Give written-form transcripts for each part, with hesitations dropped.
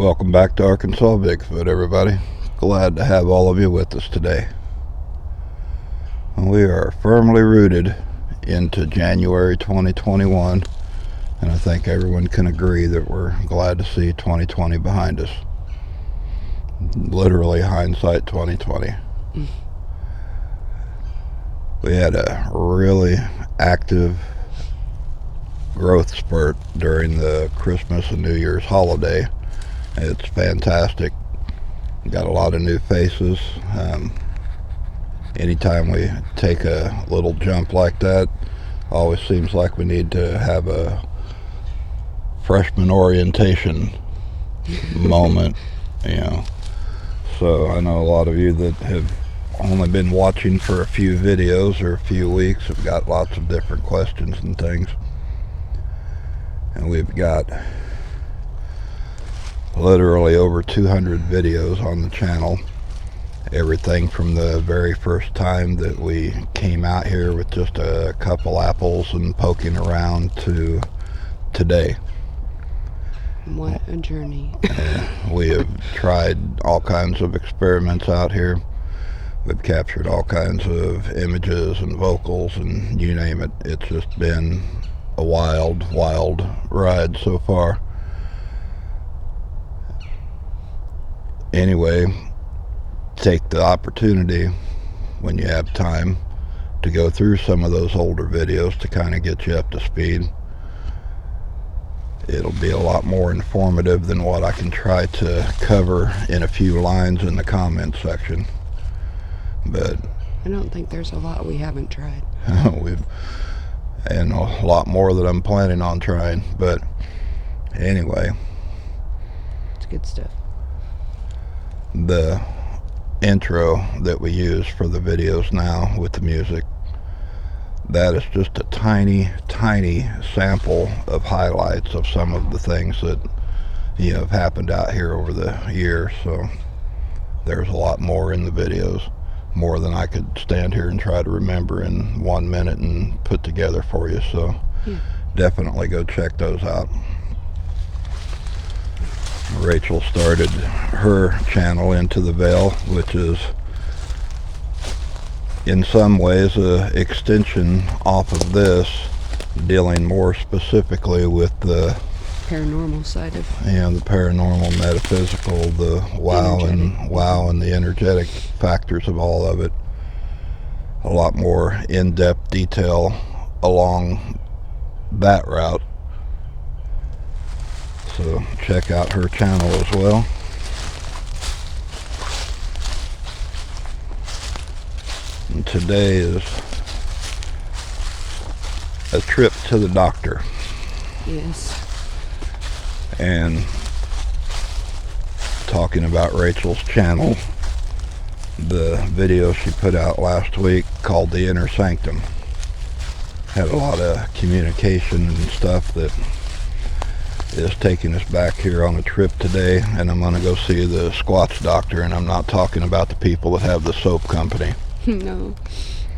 Welcome back to Arkansas Bigfoot, everybody. Glad to have all of you with us today. We are firmly rooted into January 2021, and I think everyone can agree that we're glad to see 2020 behind us. Literally hindsight 2020. We had a really active growth spurt during the Christmas and New Year's holiday. It's fantastic. Got a lot of new faces. Anytime we take a little jump like that, always seems like we need to have a freshman orientation moment, you know. So I know a lot of you that have only been watching for a few videos or a few weeks have got lots of different questions and things. And we've got literally over 200 videos on the channel. Everything from the very first time that we came out here with just a couple apples and poking around to today. What a journey. We have tried all kinds of experiments out here. We've captured all kinds of images and vocals and you name it. It's just been a wild ride so far. Anyway, take the opportunity when you have time to go through some of those older videos to kind of get you up to speed. It'll be a lot more informative than what I can try to cover in a few lines in the comment section. But I don't think there's a lot we haven't tried. And a lot more that I'm planning on trying. But anyway, It's good stuff. The intro that we use for the videos now with the music, that is just a tiny sample of highlights of some of the things that have happened out here over the years. So there's a lot more in the videos, more than I could stand here and try to remember in 1 minute and put together for you. So definitely go check those out. Rachel started her channel Into the Veil, which is in some ways a extension off of this, dealing more specifically with the paranormal side of the paranormal, metaphysical, the wow and the energetic factors of all of it. A lot more in-depth detail along that route. So check out her channel as well. And today is a trip to the doctor. Yes. And talking about Rachel's channel, the video she put out last week called the Inner Sanctum had a lot of communication and stuff that is taking us back here on a trip today. And I'm going to go see the Squatch Doctor, and I'm not talking about the people that have the soap company. No.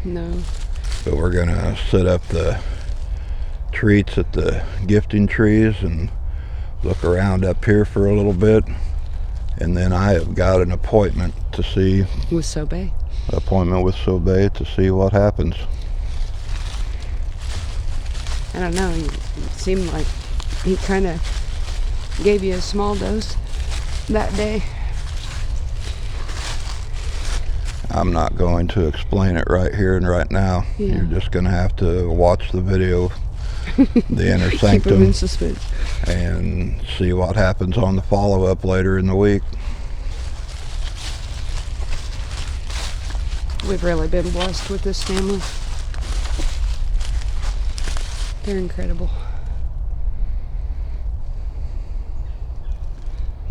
But we're going to set up the treats at the gifting trees and look around up here for a little bit. And then I have got an appointment to see With Sobe. To see what happens. I don't know. It seemed like he kind of gave you a small dose that day. I'm not going to explain it right here and right now. Yeah. You're just going to have to watch the video, the Inner Keep him Sanctum, in suspense. and see what happens on the follow-up later in the week. We've really been blessed with this family. They're incredible.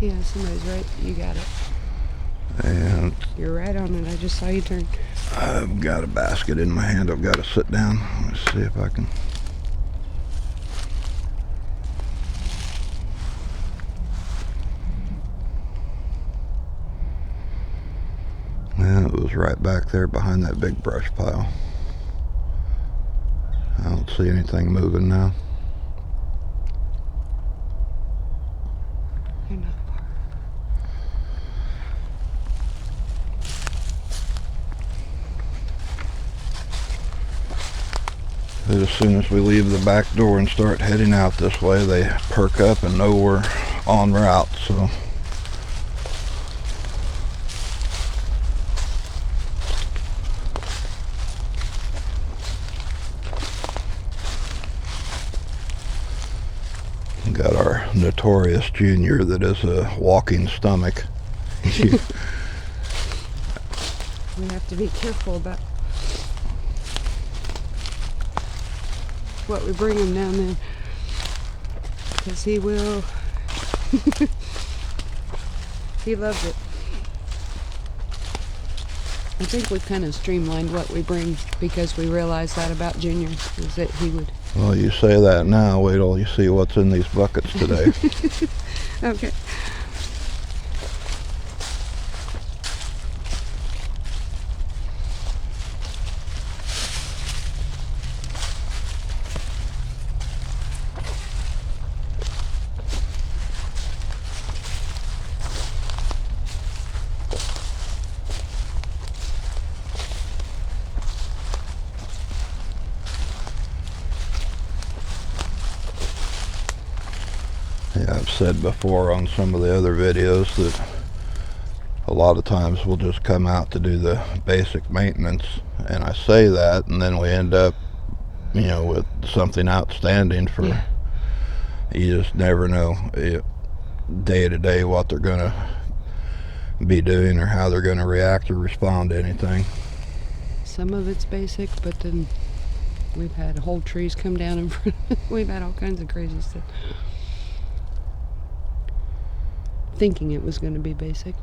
Yeah, somebody's right. You got it. And You're right on it. I just saw you turn. I've got a basket in my hand. I've got to sit down. Let's see if I can. Yeah, it was right back there behind that big brush pile. I don't see anything moving now. They're not far. But as soon as we leave the back door and start heading out this way, they perk up and know we're en route. So got our notorious Junior that is a walking stomach. We have to be careful about what we bring him down there, because he will. He loves it. I think we've kind of streamlined what we bring because we realized that about Junior, is that he would. Well, you say that now. Wait till you see what's in these buckets today. Okay. Yeah, I've said before on some of the other videos that a lot of times we'll just come out to do the basic maintenance, and I say that, and then we end up, with something outstanding for. Yeah. You just never know day to day what they're gonna be doing or how they're gonna react or respond to anything. Some of it's basic, but then we've had whole trees come down in front. We've had all kinds of crazy stuff. Thinking it was going to be basic.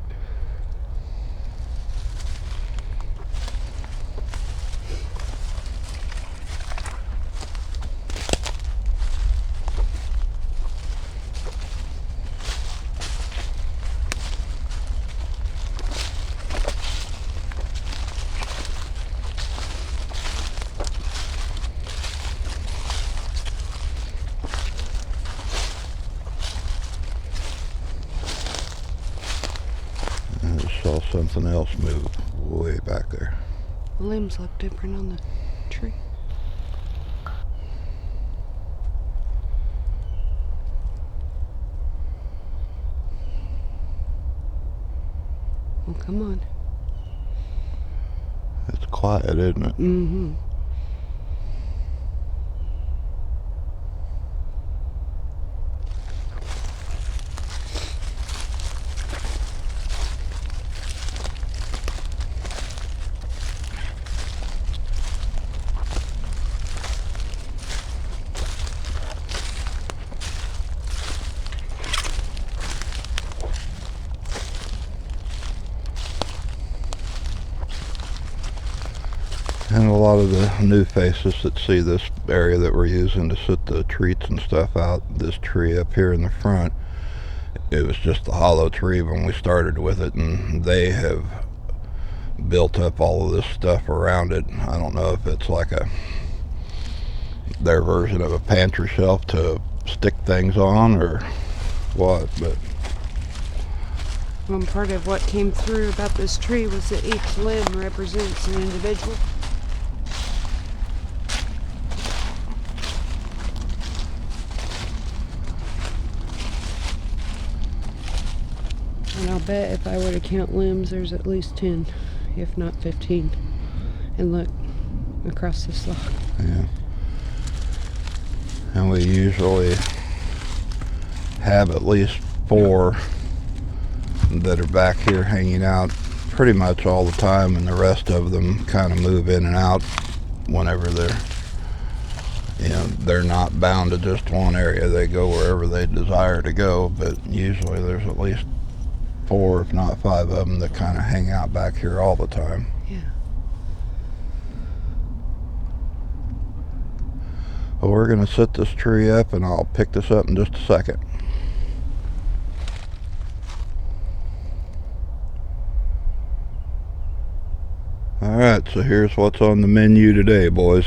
Saw something else move way back there. The limbs look different on the tree. Well, come on. It's quiet, isn't it? Mm-hmm. And a lot of the new faces that see this area that we're using to sit the treats and stuff out, this tree up here in the front, it was just a hollow tree when we started with it, and they have built up all of this stuff around it. I don't know if it's like their version of a pantry shelf to stick things on or what, but One part of what came through about this tree was that each limb represents an individual. And I'll bet if I were to count limbs, there's at least 10, if not 15. And look, across this log. yeah. And we usually have at least 4 that are back here hanging out pretty much all the time, and the rest of them kind of move in and out whenever they're not bound to just one area. They go wherever they desire to go, but usually there's at least 4, if not 5 of them that kind of hang out back here all the time. Yeah. Well, we're going to set this tree up, and I'll pick this up in just a second. Alright, so here's what's on the menu today, boys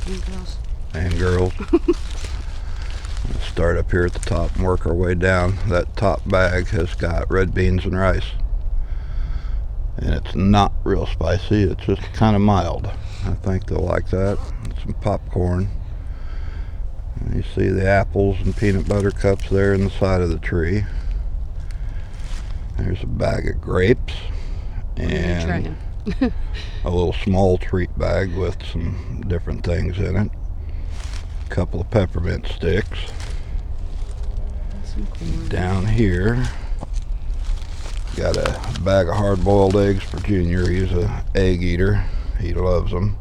And girls. and girls. Let's start up here at the top and work our way down. That top bag has got red beans and rice. And it's not real spicy, it's just kind of mild. I think they'll like that. Some popcorn. And you see the apples and peanut butter cups there in the side of the tree. There's a bag of grapes and a little small treat bag with some different things in it. A couple of peppermint sticks. Some corn. Down here, got a bag of hard-boiled eggs for Junior. He's an egg eater. He loves them.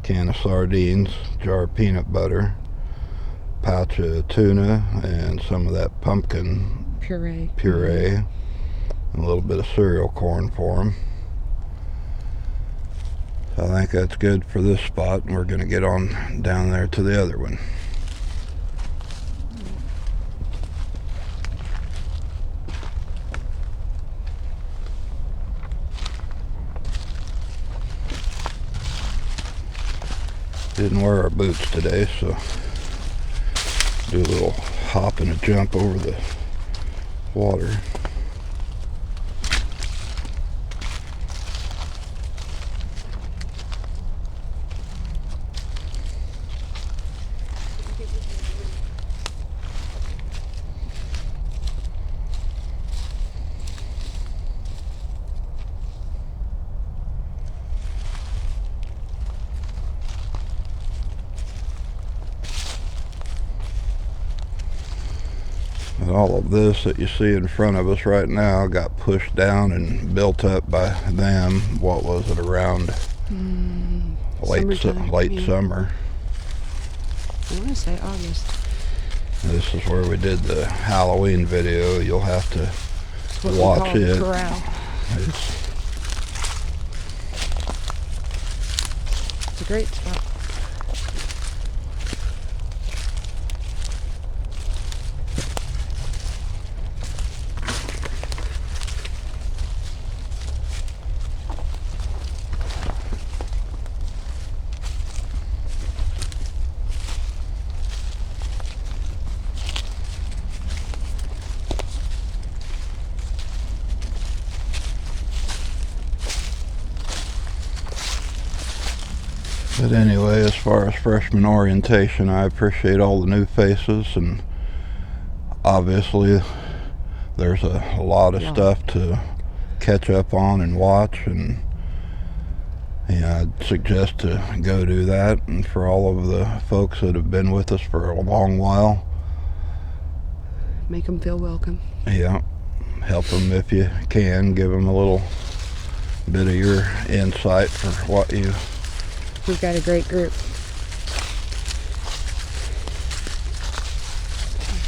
Can of sardines, jar of peanut butter, pouch of tuna, and some of that pumpkin puree. And a little bit of cereal corn for him. So I think that's good for this spot, and we're going to get on down there to the other one. Didn't wear our boots today, so do a little hop and a jump over the water. And all of this that you see in front of us right now got pushed down and built up by them. What was it, around late summer? I want to say August. This is where we did the Halloween video. You'll have to watch it. Corral. It's a great spot. But anyway, as far as freshman orientation, I appreciate all the new faces, and obviously there's a lot of stuff to catch up on and watch, and I'd suggest to go do that. And for all of the folks that have been with us for a long while, make them feel welcome. Yeah, help them if you can. Give them a little bit of your insight for what you... We've got a great group.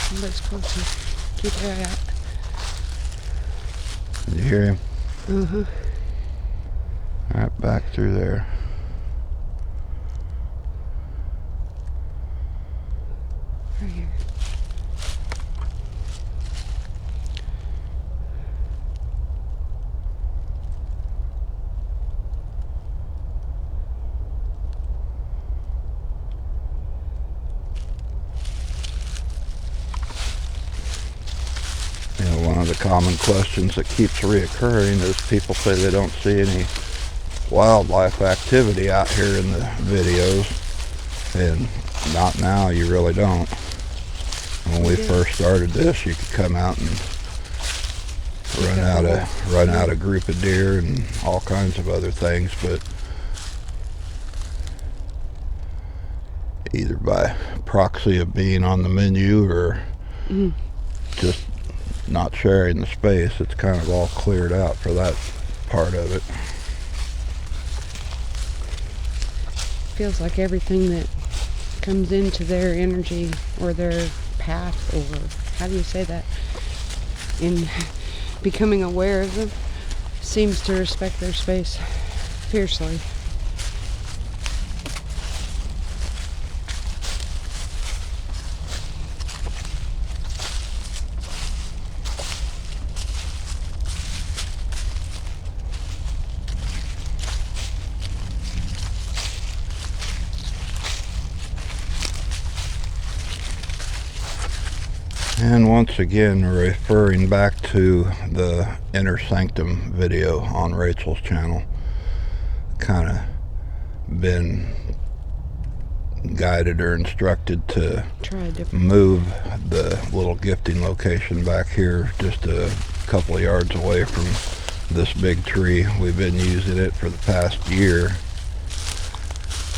Somebody's closer. Keep your eye out. Did you hear him? Uh-huh. All right, back through there. Right here. One of the common questions that keeps reoccurring is people say they don't see any wildlife activity out here in the videos, and not now, you really don't. When we first started this, you could come out and run out a group of deer and all kinds of other things, but either by proxy of being on the menu or just not sharing the space, it's kind of all cleared out for that part of it. Feels like everything that comes into their energy or their path, or how do you say that, in becoming aware of them, seems to respect their space fiercely. And once again, referring back to the Inner Sanctum video on Rachel's channel, kind of been guided or instructed to move the little gifting location back here just a couple of yards away from this big tree. We've been using it for the past year,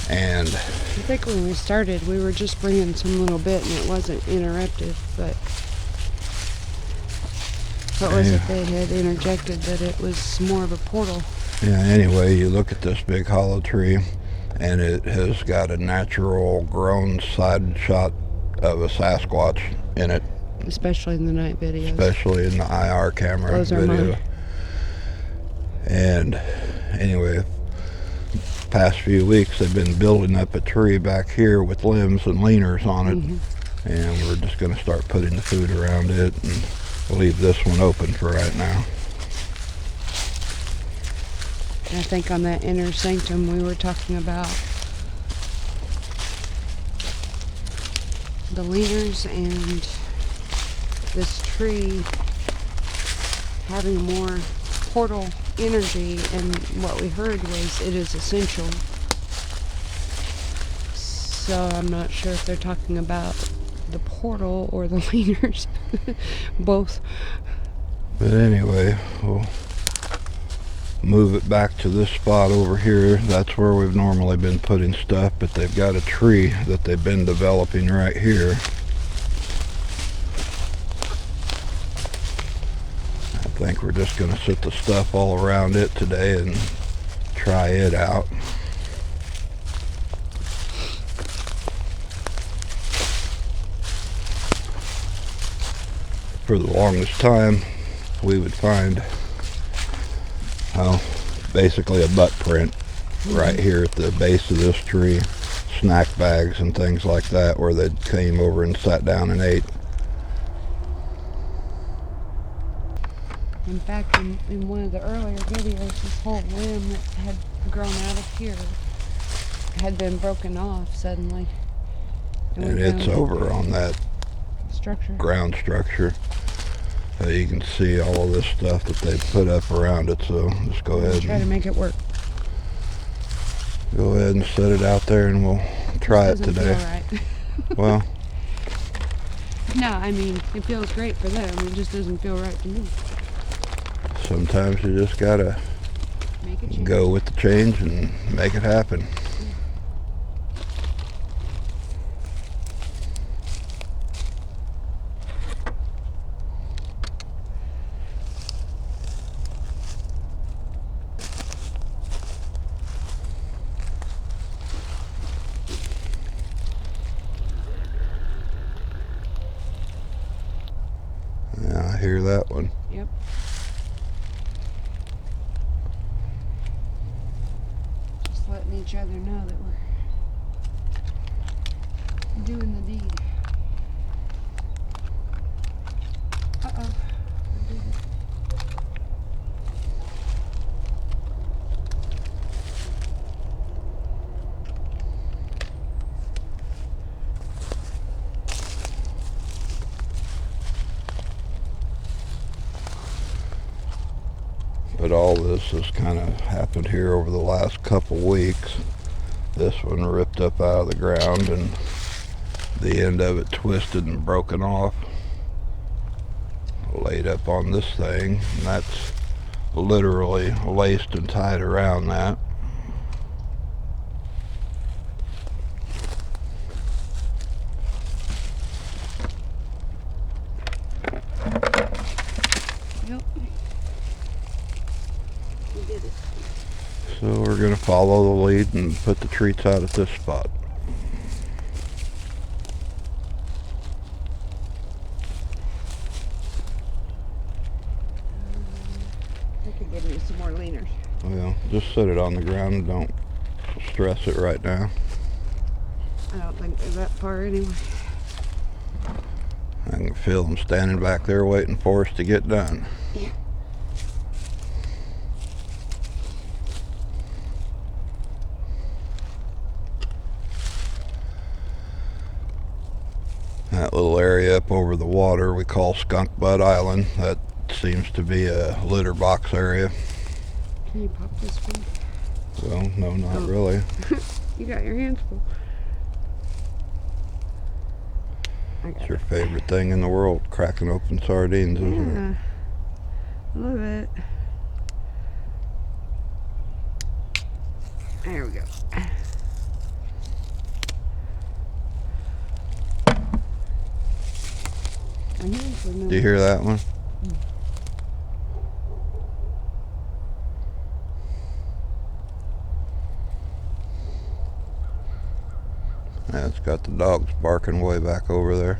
and I think when we started we were just bringing some little bit and it wasn't interruptive, but what was it they had interjected that it was more of a portal? Yeah, anyway, you look at this big hollow tree and it has got a natural grown side shot of a Sasquatch in it. Especially in the night videos. Especially in the IR camera Those video. Are mine. And anyway, past few weeks they've been building up a tree back here with limbs and leaners on it. Mm-hmm. And we're just going to start putting the food around it and leave this one open for right now. I think on that Inner Sanctum we were talking about the leaners and this tree having more portal energy, and what we heard was it is essential. So I'm not sure if they're talking about the portal or the leaners. Both. But anyway, we'll move it back to this spot over here. That's where we've normally been putting stuff, but they've got a tree that they've been developing right here. I think we're just going to set the stuff all around it today and try it out. For the longest time, we would find basically a butt print right here at the base of this tree, snack bags and things like that, where they came over and sat down and ate. In fact, in one of the earlier videos, this whole limb that had grown out of here had been broken off suddenly. And it's over on that ground structure. You can see all of this stuff that they put up around it, so just go ahead and try to make it work. Go ahead and set it out there and we'll try it today. Right. Well, no, I mean, it feels great for them. It just doesn't feel right to me. Sometimes you just gotta go with the change and make it happen. Yeah, I hear that one. Yep. Just letting each other know that we're doing the deed. Uh-oh. But all this has kind of happened here over the last couple weeks. This one ripped up out of the ground and the end of it twisted and broken off. Laid up on this thing, and that's literally laced and tied around that. Yep. We did it. So we're going to follow the lead and put the treats out at this spot. I could give you some more leaners. Well, just set it on the ground and don't stress it right now. I don't think they're that far anyway. I can feel them standing back there waiting for us to get done. Yeah. That little area area up over the water we call Skunk Butt Island. That seems to be a litter box area. Can you pop this one? Well, no, not really. You got your hands full. It's your favorite thing in the world, cracking open sardines, isn't it? I love it. There we go. Do you hear that one? Yeah, it's got the dogs barking way back over there.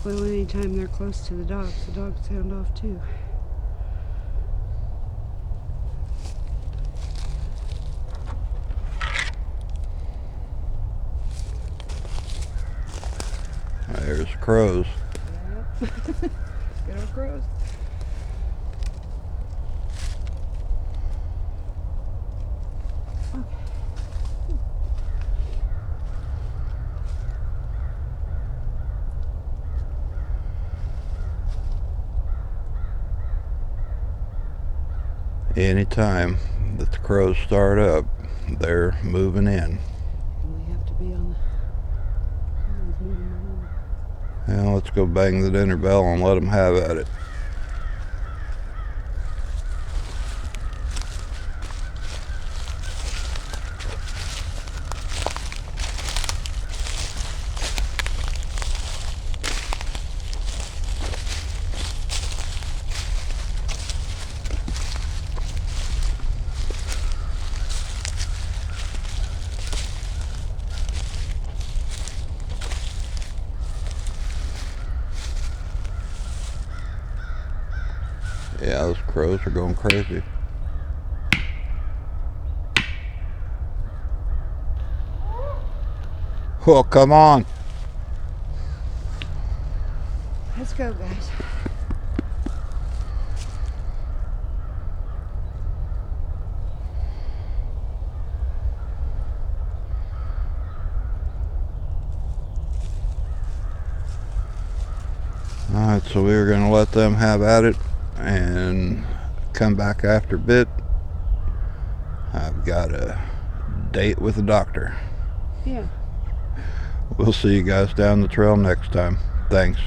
Well, anytime they're close to the dogs sound off too. There's crows. Yeah. Good old crows. Anytime that the crows start up, they're moving in. We have to be on the... Now let's go bang the dinner bell and let them have at it. Yeah, those crows are going crazy. Oh, come on. Let's go, guys. Alright, so we were going to let them have at it and come back after a bit. I've got a date with the doctor. Yeah. We'll see you guys down the trail next time. Thanks.